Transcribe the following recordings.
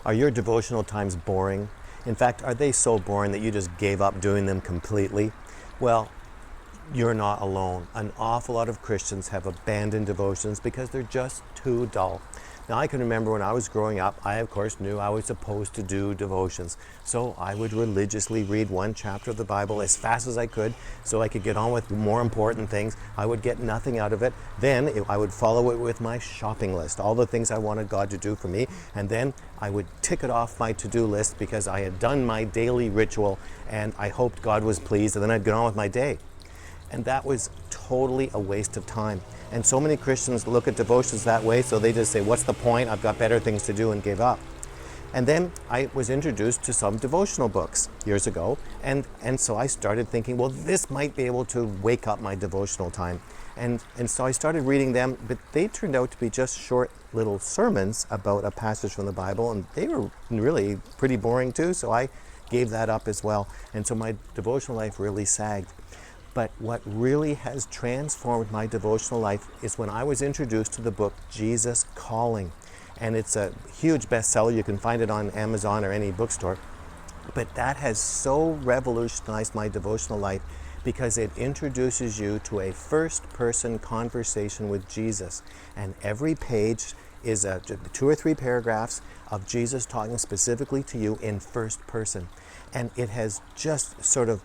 Are your devotional times boring? In fact, are they so boring that you just gave up doing them completely? Well, you're not alone. An awful lot of Christians have abandoned devotions because they're just too dull. Now, I can remember when I was growing up, I of course knew I was supposed to do devotions. So I would religiously read one chapter of the Bible as fast as I could so I could get on with more important things. I would get nothing out of it. Then I would follow it with my shopping list, all the things I wanted God to do for me. And then I would tick it off my to-do list because I had done my daily ritual and I hoped God was pleased, and then I'd get on with my day. And that was totally a waste of time. And so many Christians look at devotions that way, so they just say, what's the point? I've got better things to do, and give up. And then I was introduced to some devotional books years ago, and so I started thinking, well, this might be able to wake up my devotional time. And so I started reading them, but they turned out to be just short little sermons about a passage from the Bible, and they were really pretty boring too, so I gave that up as well. And so my devotional life really sagged. But what really has transformed my devotional life is when I was introduced to the book Jesus Calling. And it's a huge bestseller. You can find it on Amazon or any bookstore. But that has so revolutionized my devotional life because it introduces you to a first-person conversation with Jesus. And every page is 2 or 3 paragraphs of Jesus talking specifically to you in first person. And it has just sort of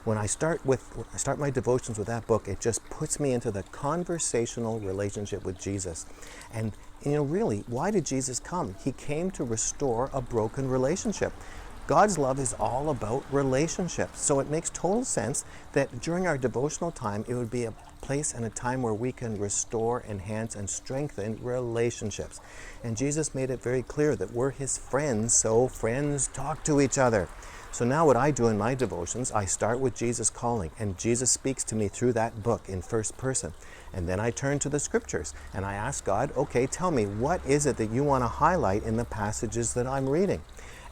when I start my devotions with that book, it just puts me into the conversational relationship with Jesus. And really, why did Jesus come? He came to restore a broken relationship. God's love is all about relationships. So it makes total sense that during our devotional time, it would be a place and a time where we can restore, enhance, and strengthen relationships. And Jesus made it very clear that we're his friends, so friends talk to each other. So now what I do in my devotions, I start with Jesus Calling, and Jesus speaks to me through that book in first person. And then I turn to the scriptures and I ask God, okay, tell me, what is it that you want to highlight in the passages that I'm reading?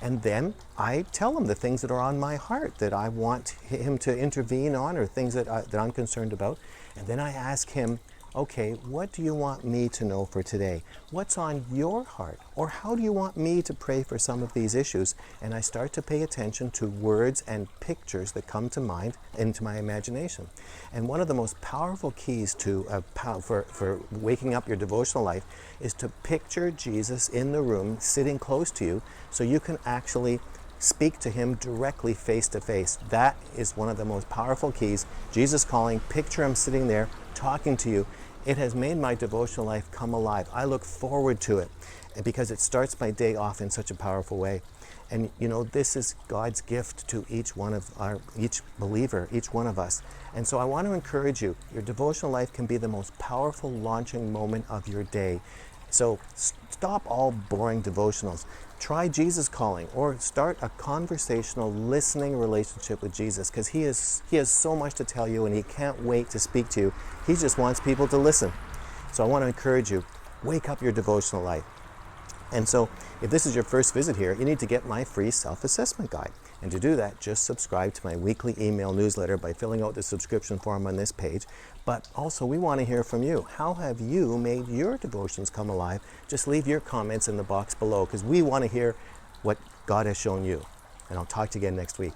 And then I tell him the things that are on my heart that I want him to intervene on, or things that I'm concerned about. And then I ask him, okay, what do you want me to know for today? What's on your heart? Or how do you want me to pray for some of these issues? And I start to pay attention to words and pictures that come to mind into my imagination. And one of the most powerful keys to for waking up your devotional life is to picture Jesus in the room, sitting close to you, so you can actually speak to him directly face to face. That is one of the most powerful keys. Jesus Calling, picture him sitting there talking to you. It has made my devotional life come alive. I look forward to it because it starts my day off in such a powerful way. And this is God's gift to each believer, each one of us. And so I want to encourage you, your devotional life can be the most powerful launching moment of your day. So stop all boring devotionals. Try Jesus Calling, or start a conversational, listening relationship with Jesus, because he has so much to tell you and he can't wait to speak to you. He just wants people to listen. So I want to encourage you, wake up your devotional life. And so if this is your first visit here, you need to get my free self-assessment guide. And to do that, just subscribe to my weekly email newsletter by filling out the subscription form on this page. But also, we want to hear from you. How have you made your devotions come alive? Just leave your comments in the box below, because we want to hear what God has shown you. And I'll talk to you again next week.